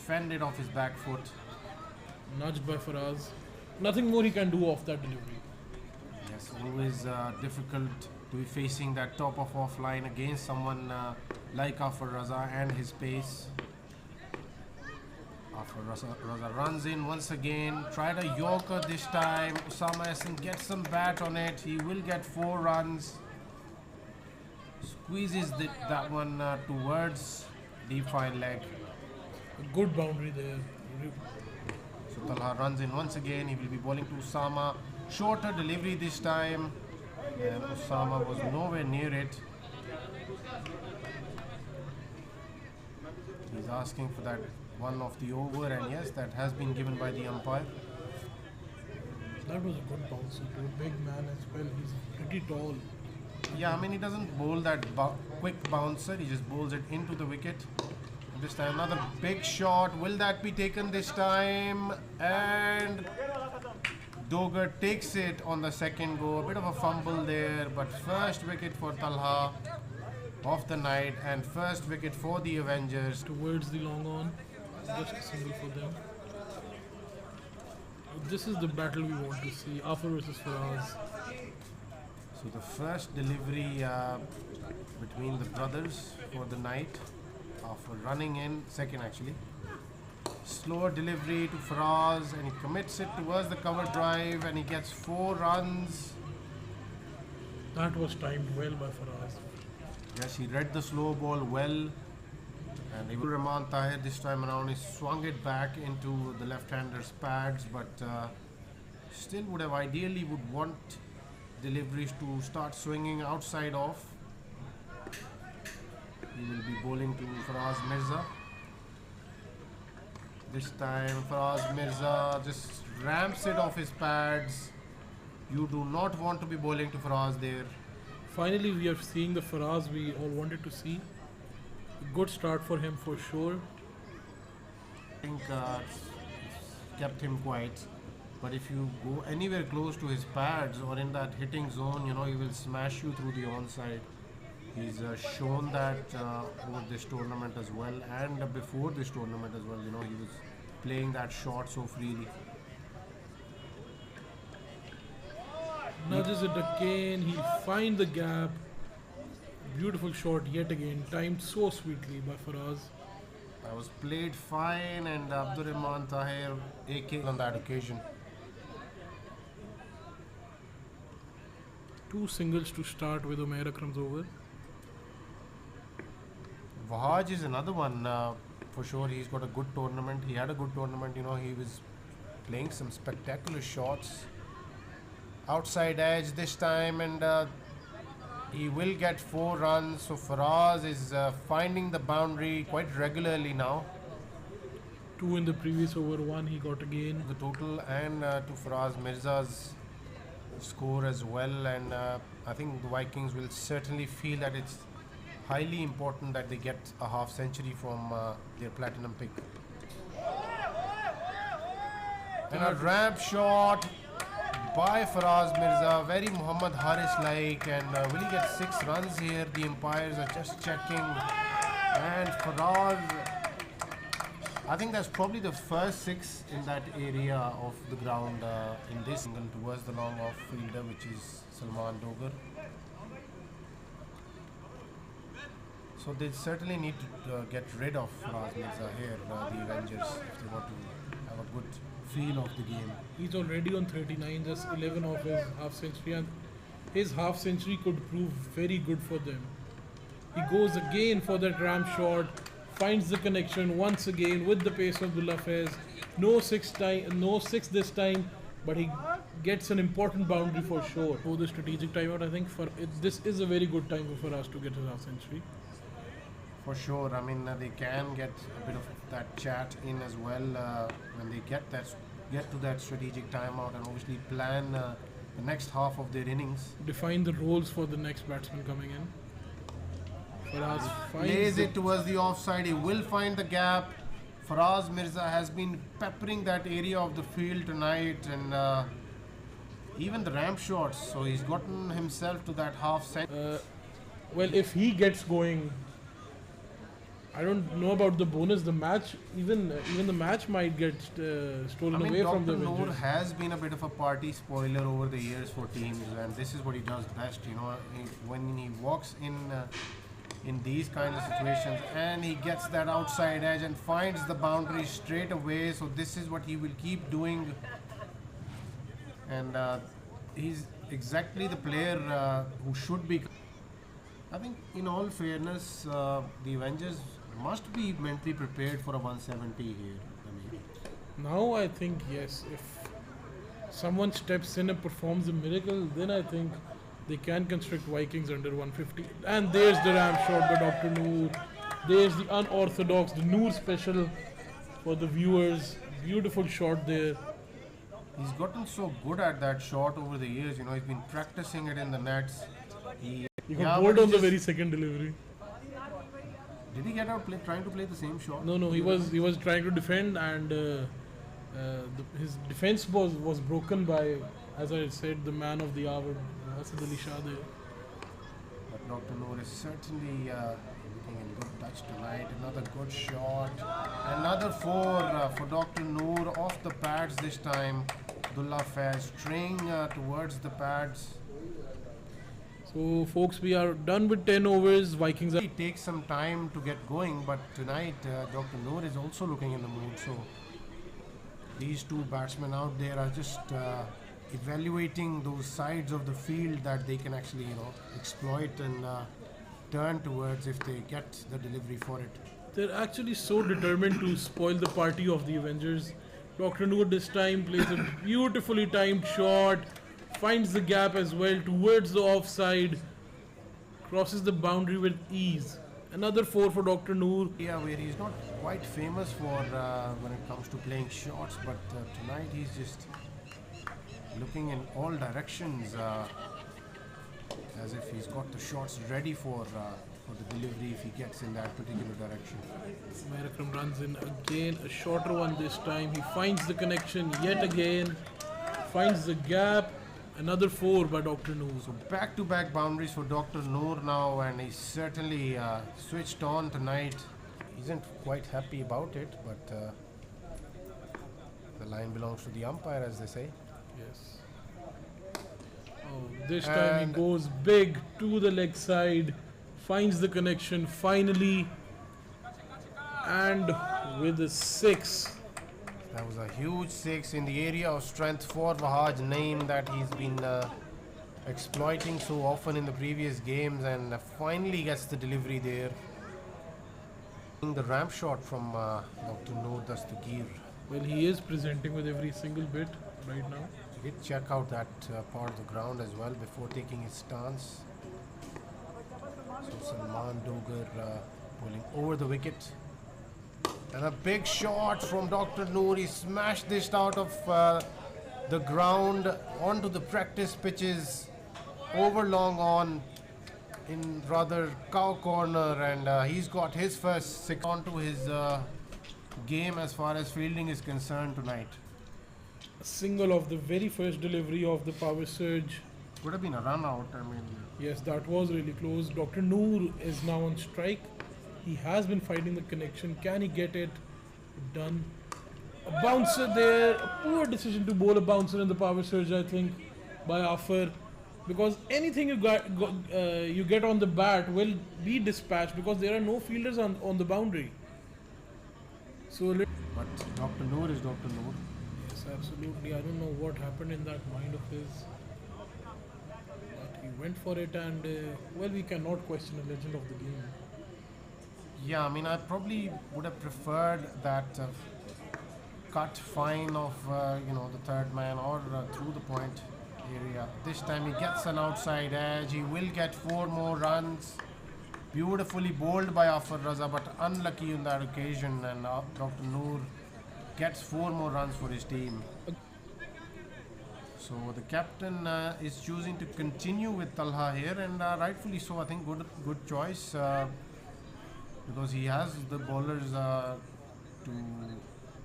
fended off his back foot. Nudged by Faraz. Nothing more he can do off that delivery. Yes, always difficult to be facing that top of offline against someone like Afar Raza and his pace. Afar Raza runs in once again, tried a Yorker this time. Usama Hassan gets some bat on it. He will get 4 runs. Squeezes that one towards deep fine leg. A good boundary there. So Talha runs in once again. He will be bowling to Usama. Shorter delivery this time. And Usama was nowhere near it. He's asking for that one of the over, and yes, that has been given by the umpire. That was a good bounce to a big man as well. He's pretty tall. Yeah, I mean, he doesn't bowl that quick bouncer. He just bowls it into the wicket. This time another big shot. Will that be taken this time? And Dogar takes it on the second go. A bit of a fumble there, but first wicket for Talha of the night and first wicket for the Avengers. Towards the long on. Just a single for them. This is the battle we want to see. Afar versus Faraz. So the first delivery between the brothers for the night. After running in, second actually. Slower delivery to Faraz and he commits it towards the cover drive and he gets 4 runs. That was timed well by Faraz. Yes, he read the slow ball well. And Abdul Rahman Tahir this time around, he swung it back into the left-hander's pads, but still would have ideally would want deliveries to start swinging outside off. He will be bowling to Faraz Mirza. This time Faraz Mirza just ramps it off his pads. You do not want to be bowling to Faraz there. Finally, we are seeing the Faraz we all wanted to see. A good start for him for sure. I think it's kept him quiet. But if you go anywhere close to his pads or in that hitting zone, you know, he will smash you through the onside. He's shown that over this tournament as well, and before this tournament as well. You know, he was playing that shot so freely. Nudges it again. He'll find the gap. Beautiful shot yet again, timed so sweetly by Faraz. I was played fine, and Abdur Rahman Tahir AK on that occasion. 2 singles to start with Umair Akram's over. Wahaj is another one for sure. He's got a good tournament. He had a good tournament. You know, he was playing some spectacular shots. Outside edge this time, and he will get 4 runs. So Faraz is finding the boundary quite regularly now. 2 in the previous over, 1 he got again. The total, and to Faraz Mirza's score as well. And I think the Vikings will certainly feel that it's highly important that they get a half century from their platinum pick. And a ramp shot by Faraz Mirza, very Muhammad Haris-like, and will he get 6 runs here? The umpires are just checking, and Faraz, I think that's probably the first 6 in that area of the ground in this angle towards the long off fielder, which is Salman Dogar. So they certainly need to get rid of Faraz Mirza here, the Avengers, if they want to have a good feel of the game. He's already on 39, just 11 of his half century, and his half century could prove very good for them. He goes again for that ramp shot, finds the connection once again with the pace of Abdullah Faiz. No 6 this time, but he gets an important boundary for sure. For the strategic timeout, I think this is a very good time for us to get his half century. For sure, I mean they can get a bit of that chat in as well when they get to that strategic timeout and obviously plan the next half of their innings. Define the roles for the next batsman coming in. Faraz plays it towards the offside. He will find the gap. Faraz Mirza has been peppering that area of the field tonight, and even the ramp shots. So he's gotten himself to that half century. Well, if he gets going, I don't know about the bonus. The match, even the match might get stolen away from the Dr. Noor Avengers. has been a bit of a party spoiler over the years for teams, and this is what he does best. When he walks in these kinds of situations, and he gets that outside edge and finds the boundary straight away. So this is what he will keep doing, and he's exactly the player who should be. I think, in all fairness, the Avengers must be mentally prepared for a 170 here. I mean, Now I think yes, if someone steps in and performs a miracle, then I think they can construct Vikings under 150. And there's the ram shot by Dr. Noor. There's the unorthodox, the Noor special for the viewers. Beautiful shot there. he's gotten so good at that shot over the years. He's been practicing it in the nets. He, He yeah, got but bored he on the just- very second delivery. Did he get out trying to play the same shot? No, he was trying to defend, and his defense was broken by, as I said, the man of the hour, Asad Ali Shah there. But Dr. Noor is certainly looking in good touch tonight. Another good shot. Another four for Dr. Noor off the pads this time. Abdullah Faiz straying towards the pads. So, folks, we are done with 10 overs. Vikings are. It takes some time to get going, but tonight Dr. Noor is also looking in the mood. So these two batsmen out there are just evaluating those sides of the field that they can actually, exploit and turn towards if they get the delivery for it. They're actually so determined to spoil the party of the Avengers. Dr. Noor this time plays a beautifully timed shot, finds the gap as well towards the offside, crosses the boundary with ease. Another four for Dr. Noor. Yeah, where he's not quite famous for when it comes to playing shots, but tonight he's just looking in all directions as if he's got the shots ready for the delivery if he gets in that particular direction. Merakram runs in again, a shorter one this time. He finds the connection yet again, finds the gap. Another four by Dr. Noor. So back-to-back boundaries for Dr. Noor now, and he's certainly switched on tonight. He isn't quite happy about it, but the line belongs to the umpire, as they say. Yes. Oh, this time he And- goes big to the leg side, finds the connection finally, and with a six. That was a huge six in the area of strength for Wahaj, name that he's been exploiting so often in the previous games, and finally gets the delivery there. The ramp shot from Dr. Noor Dastagir. Well, he is presenting with every single bit right now. He did check out that part of the ground as well before taking his stance. So Salman Dogar pulling over the wicket. And a big shot from Dr. Noor. He smashed this out of the ground onto the practice pitches over long on in rather cow corner, and he's got his first six onto his game as far as fielding is concerned tonight. A single of the very first delivery of the power surge. Could have been a run out. I mean, Yes, that was really close. Dr. Noor is now on strike. He has been fighting the connection. Can he get it done? A bouncer there. A poor decision to bowl a bouncer in the power surge, I think, by Afar. Because anything you get on the bat will be dispatched because there are no fielders on the boundary. So, but Dr. Noor is Dr. Noor. yes, absolutely. I don't know what happened in that mind of his. But he went for it, and well, we cannot question a legend of the game. Yeah, I mean, I probably would have preferred that cut fine of the third man or through the point area. This time he gets an outside edge. He will get 4 more runs. Beautifully bowled by Afar Raza, but unlucky on that occasion. And Dr. Noor gets 4 more runs for his team. So the captain is choosing to continue with Talha here, and rightfully so. I think good choice. Because he has the bowlers to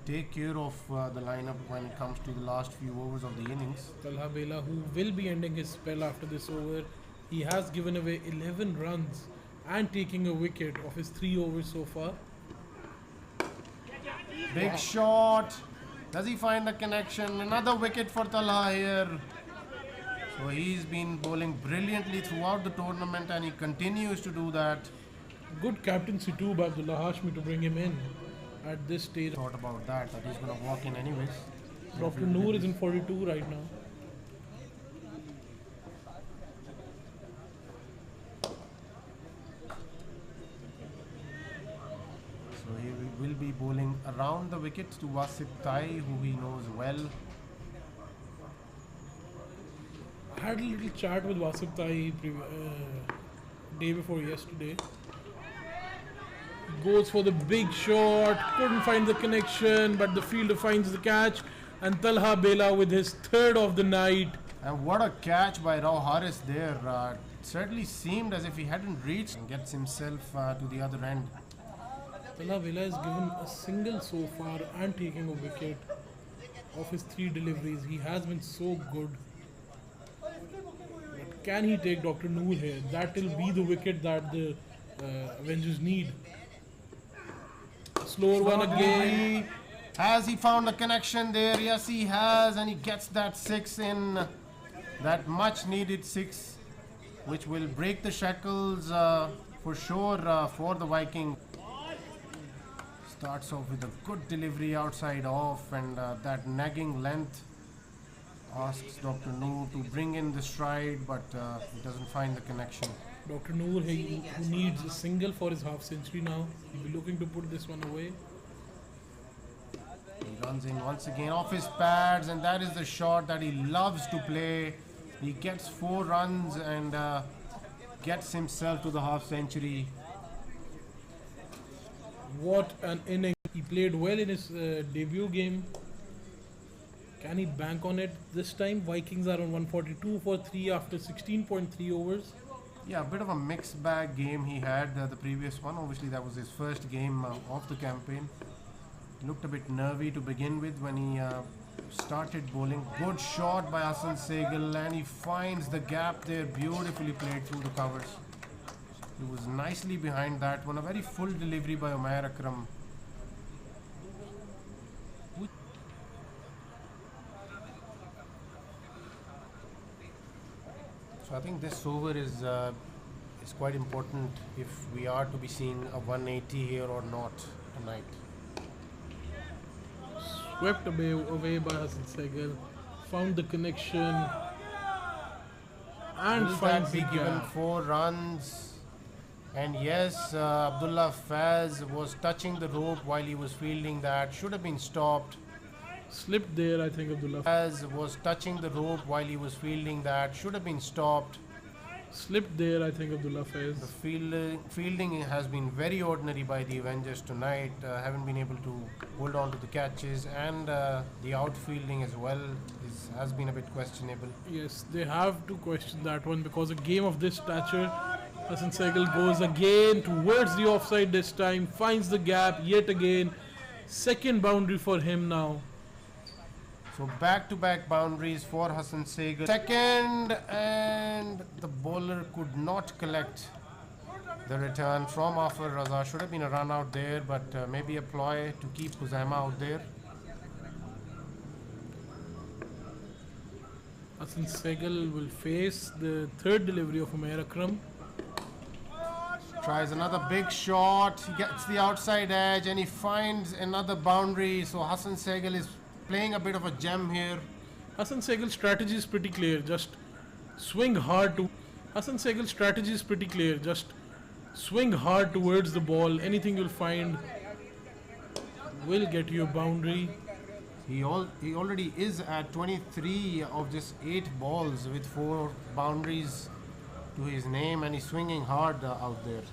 take care of the lineup when it comes to the last few overs of the innings. Talha Bela, who will be ending his spell after this over, he has given away 11 runs and taking a wicket of his 3 overs so far. Big shot. Does he find the connection? Another wicket for Talha here. So he's been bowling brilliantly throughout the tournament and he continues to do that. Good captaincy too by Abdullah Hashmi to bring him in at this stage. Thought about that he's going to walk in anyways. Dr. Noor is in 42 right now. So he will be bowling around the wicket to Wasif Tai, who he knows well. I had a little chat with Wasif Tai day before yesterday. Goes for the big shot, couldn't find the connection, but the fielder finds the catch, and Talha Bela with his 3rd of the night. And what a catch by Rao Haris there. Certainly seemed as if he hadn't reached and gets himself to the other end. Talha Bela has given a single so far and taking a wicket of his 3 deliveries. He has been so good. But can he take Dr. Noor here? That will be the wicket that the Avengers need. Slower one again. Has he found the connection there? Yes, he has, and he gets that 6 in. That much needed 6, which will break the shackles for sure for the Vikings. Starts off with a good delivery outside off, and that nagging length asks Dr. Noor to bring in the stride, but he doesn't find the connection. Dr. Noor, who needs a single for his half century now. He'll be looking to put this one away. He runs in once again off his pads, and that is the shot that he loves to play. He gets 4 runs and gets himself to the half century. What an inning. He played well in his debut game. Can he bank on it this time? Vikings are on 142 for 3 after 16.3 overs. Yeah, a bit of a mixed bag game he had the previous one. Obviously, that was his first game of the campaign. Looked a bit nervy to begin with when he started bowling. Good shot by Hassan Sehgal, and he finds the gap there. Beautifully played through the covers. He was nicely behind that one. A very full delivery by Umair Akram. So I think this over is quite important if we are to be seeing a 180 here or not tonight. Swept away by Hassan Sehgal. Found the connection. And Will finds that be the given gap. 4 runs? And yes, Abdullah Faz was touching the rope while he was fielding that. Should have been stopped. Slipped there, I think, Abdullah. Faz was touching the rope while he was fielding that. Should have been stopped. Slipped there, I think, Abdullah Faiz. The fielding has been very ordinary by the Avengers tonight. Haven't been able to hold on to the catches, and the outfielding as well has been a bit questionable. Yes, they have to question that one because a game of this stature, Hassan Sehgal goes again towards the offside this time, finds the gap yet again. Second boundary for him now. So back-to-back boundaries for Hassan Sehgal. Second, and the bowler could not collect the return from Afar Raza. Should have been a run out there, but maybe a ploy to keep Huzaima out there. Hassan Sehgal will face the third delivery of Umair Akram. Tries another big shot. He gets the outside edge and he finds another boundary. So Hassan Sehgal is playing a bit of a gem here. Hassan Sehgal's strategy is pretty clear. Just swing hard to. Hassan Sehgal's strategy is pretty clear. Just swing hard towards the ball. Anything you'll find will get you a boundary. He already is at 23 of just 8 balls with 4 boundaries to his name, and he's swinging hard out there.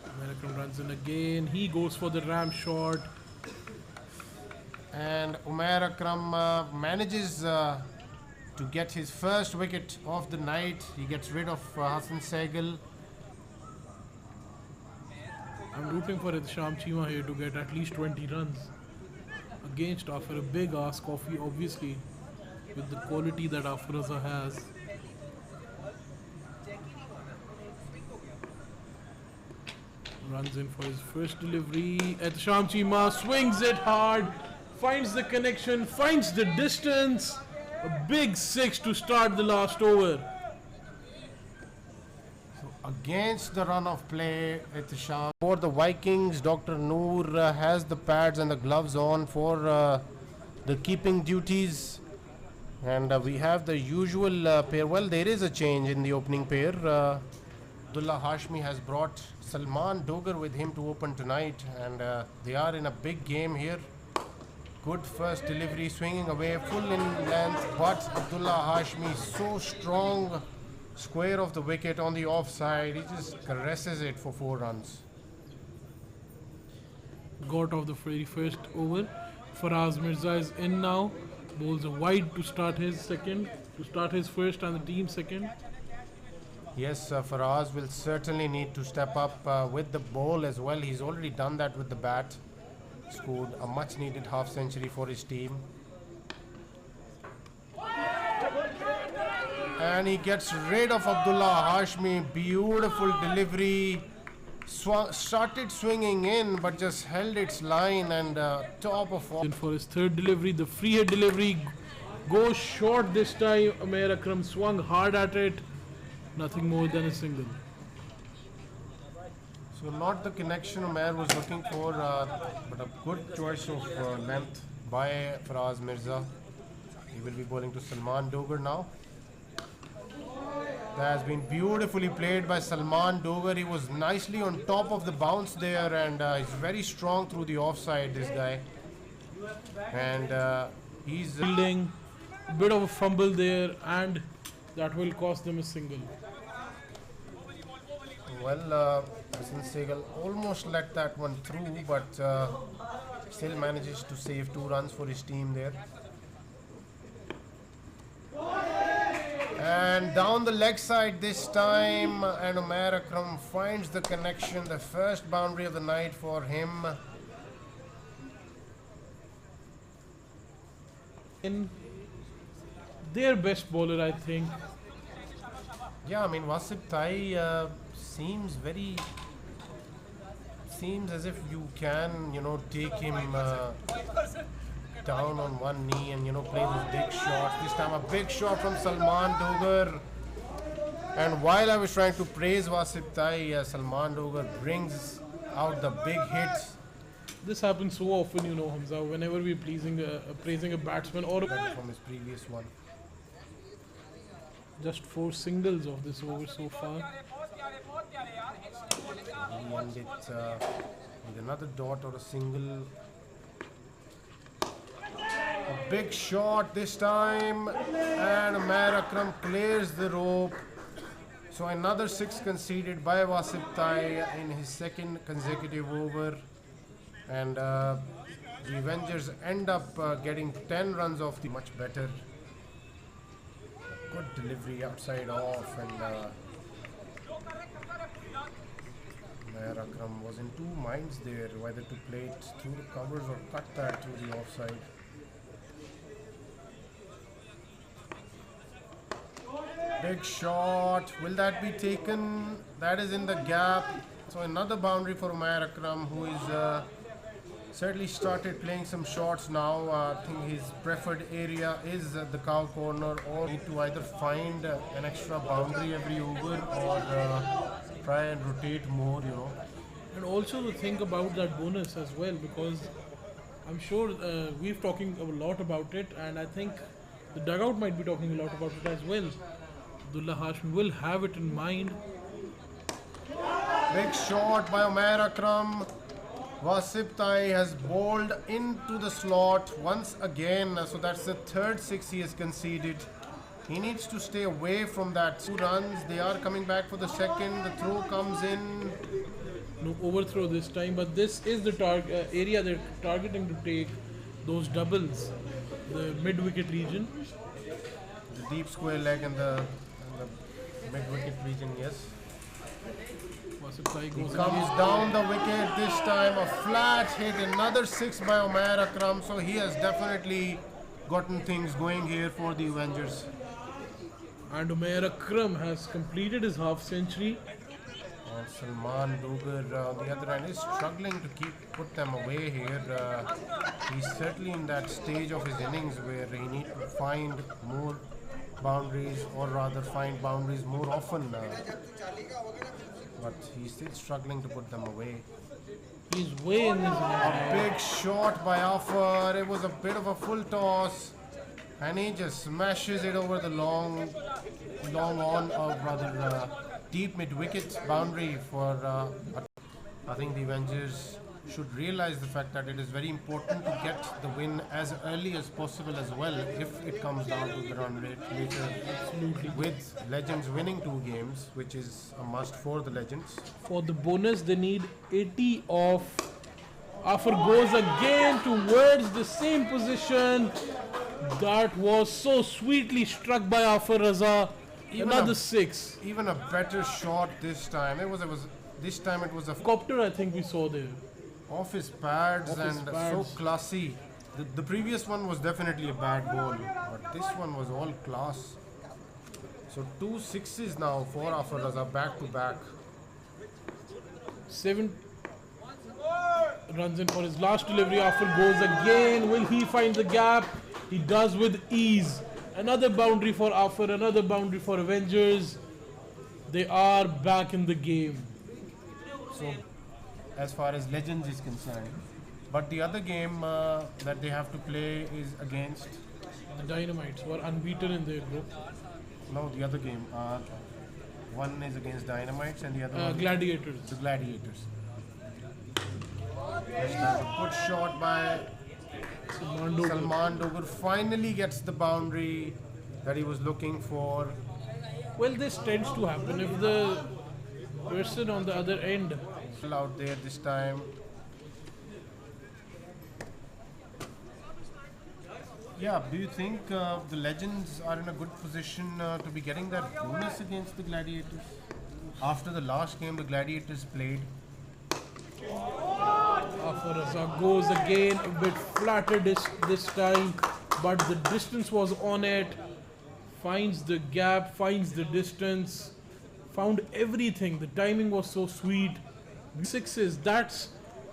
Umair runs in again. He goes for the ram shot. And Umair Akram manages to get his first wicket of the night. He gets rid of Hassan Sehgal. I'm rooting for Sham Chima here to get at least 20 runs against Afar. A big ask of you, obviously, with the quality that Afar Raza has. Runs in for his first delivery. Ehtisham Cheema swings it hard, finds the connection, finds the distance. A big six to start the last over. Against the run of play, Ehtisham. For the Vikings, Dr. Noor has the pads and the gloves on for the keeping duties. And we have the usual pair. Well, there is a change in the opening pair. Abdullah Hashmi has brought Salman Dogar with him to open tonight. And they are in a big game here. Good first delivery, swinging away, full in length. But Abdullah Hashmi so strong. Square of the wicket on the offside. He just caresses it for 4 runs. Got off the very first over. Faraz Mirza is in now. Bowls a wide to start his second, to start his first and the team second. Yes, Faraz will certainly need to step up with the ball as well. He's already done that with the bat. Scored a much needed half century for his team. And he gets rid of Abdullah Hashmi. Beautiful delivery. Started swinging in, but just held its line and top of all. And for his third delivery, the free hit delivery goes short this time. Umair Akram swung hard at it. Nothing more than a single. So not the connection Umair was looking for, but a good choice of length by Faraz Mirza. He will be bowling to Salman Dogar now. That has been beautifully played by Salman Dogar. He was nicely on top of the bounce there, and he's very strong through the offside, this guy. And he's Fielding, a bit of a fumble there, and that will cost them a single. well, Hassan Sehgal almost let that one through, but still manages to save 2 runs for his team there. And down the leg side this time, and Umair Akram finds the connection, the first boundary of the night for him. In their best bowler, I think. Yeah, I mean, Wasip Tai seems as if you can, take him down on one knee and, play those big shots. This time a big shot from Salman Dogar. And while I was trying to praise Wasip Tai, Salman Dogar brings out the big hit. This happens so often, Hamza, whenever we're praising a batsman or From his previous one. just 4 singles of this over so far. He ended with another dot or a single. A big shot this time, and Umair Akram clears the rope. So another 6 conceded by Wasip Tai in his second consecutive over. And the Avengers end up getting 10 runs off the much better. Good delivery outside off, and Umair Akram was in 2 minds there, whether to play it through the covers or cut that through the offside. Big shot, will that be taken? That is in the gap. So another boundary for Umair Akram, who is certainly started playing some shots now. I think his preferred area is the cow corner, or need to either find an extra boundary every over or try and rotate more, And also to think about that bonus as well, because I'm sure we've talking a lot about it, and I think the dugout might be talking a lot about it as well. Abdullah Hashmi will have it in mind. Big shot by Umair Akram. Wasip Tai has bowled into the slot once again, so that's the third 6 he has conceded. He needs to stay away from that. 2 runs, they are coming back for the second. The throw comes in. No overthrow this time, but this is the area they're targeting to take those doubles, the mid-wicket region. The deep square leg and the mid-wicket region, yes. He comes down the wicket this time, a flat hit, another 6 by Umair Akram, so he has definitely gotten things going here for the Avengers. And Umair Akram has completed his half century. And Salman Dogar on the other end is struggling to put them away here. He's certainly in that stage of his innings where he needs to find more boundaries, or rather find boundaries more often. But he's still struggling to put them away. He's way in his A big shot by Afar. It was a bit of a full toss, and he just smashes it over the deep mid-wicket boundary for. I think the Avengers should realize the fact that it is very important to get the win as early as possible as well, if it comes down to the run rate later. Absolutely. With Legends winning 2 games, which is a must for the Legends. For the bonus, they need 80 off. Afar goes again towards the same position. That was so sweetly struck by Afar Raza. Another 6. Even a better shot this time. This time it was a Copter, I think we saw there. off his pads Off his and pads. so classy. The previous one was definitely a bad ball, but this one was all class. So 2 sixes now for Afar Raza back to back. 7 runs in for his last delivery. Afar goes again. Will he find the gap? He does with ease. Another boundary for Afar, another boundary for Avengers. They are back in the game. So as far as Legends is concerned. But the other game that they have to play is against. The Dynamites were unbeaten in their group. No, the other game. One is against Dynamites and the other one Gladiators. the Gladiators. A good shot by Salman Dogar. Finally gets the boundary that he was looking for. Well, this tends to happen if the person on the other end. Out there this time. Yeah, do you think the Legends are in a good position to be getting that bonus against the Gladiators? After the last game the Gladiators played. Afar Raza goes again, a bit flatter this time, but the distance was on it. Finds the gap, finds the distance, found everything. The timing was so sweet. 6s, that's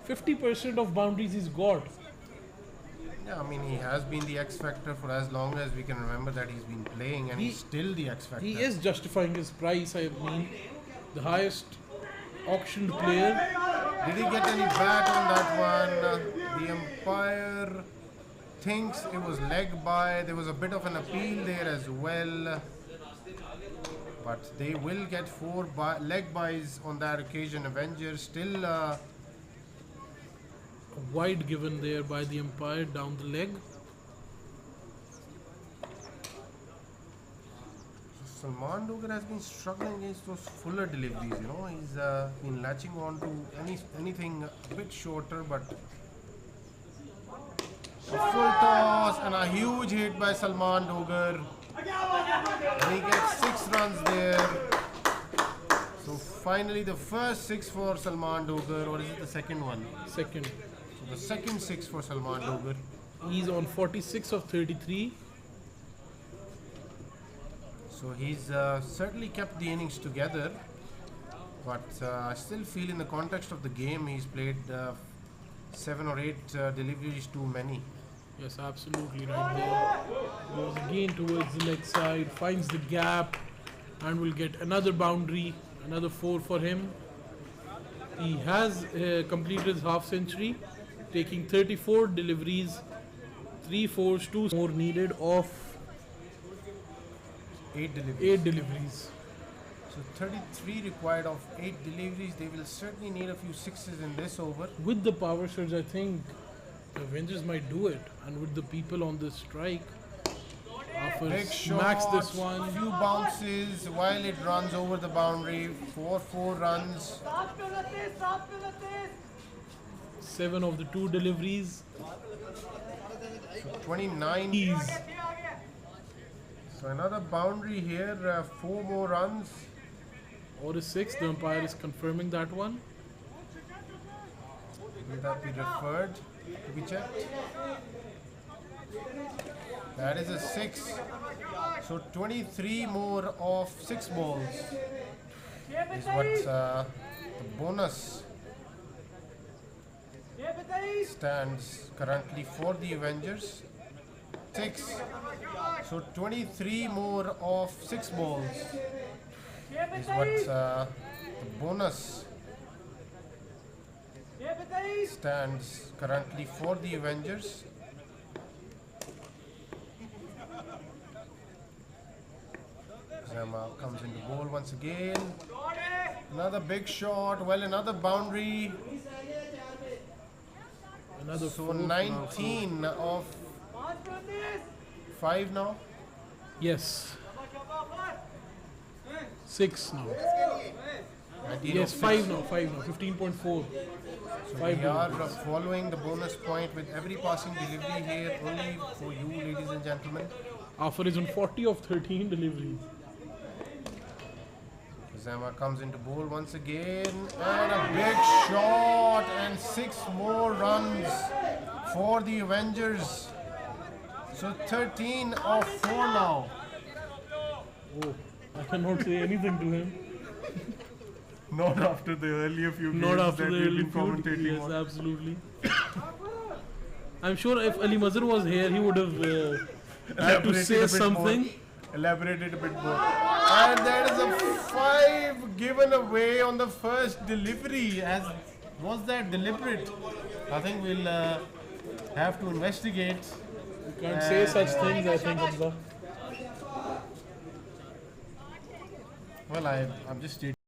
50% of boundaries he's got. Yeah, I mean he has been the X Factor for as long as we can remember that he's been playing, and he's still the X Factor. He is justifying his price. I mean, the highest auctioned player. Did he get any bat on that one? The umpire thinks it was leg by. There was a bit of an appeal there as well. But they will get 4 leg buys on that occasion. Avengers still A wide given there by the umpire down the leg. Salman Dogar has been struggling against those fuller deliveries. You know, he's been latching on to anything a bit shorter, but a full toss and a huge hit by Salman Dogar. And he gets 6 runs there. So finally the first 6 for Salman Dogar, or is it the second one? Second. So the second 6 for Salman Dogar. He's on 46 of 33. So he's certainly kept the innings together. But I still feel in the context of the game he's played 7 or 8 deliveries too many. Yes, absolutely right there. Goes again towards the leg side, finds the gap, and will get another boundary, another 4 for him. He has completed his half century, taking 34 deliveries, 3 fours, 2 more needed of 8 deliveries. 8 deliveries. So 33 required of 8 deliveries. They will certainly need a few 6s in this over. With the power surge, I think the Avengers might do it, and with the people on the strike, Afar Big smacks shot, this one. few bounces while it runs over the boundary for 4 runs. 7 of the 2 deliveries. 29. Ease. So another boundary here, 4 more runs. Or a 6. The umpire is confirming that one. Will that be referred to be checked? That is a 6. So 23 more of 6 balls is what The bonus stands currently for the Avengers 6. So 23 more of 6 balls is what the bonus stands currently for the Avengers. Zama comes into goal once again. Another big shot. Well, another boundary. Another So four. 19 of 5 now. Yes. 6 now. 19 Yes, of 5 6. now. 5 now. 15.4. So 5 we are deliveries. following the bonus point with every passing delivery here only for you, ladies and gentlemen. Afar is on 40 of 13 deliveries. Zama comes into bowl once again and a big shot and 6 more runs for the Avengers. So 13 of 4 now. Oh, I cannot say anything to him. Not after the earlier few games Not after that the we've early been feud. commentating Yes, on. absolutely. I'm sure if Ali Mazhar was here, he would have had to Elaborated say a bit something. more. Elaborated a bit more. And that is a 5 given away on the first delivery. Was that deliberate? I think we'll have to investigate. You can't say such things, I think, Hamza. Well, I'm just stating.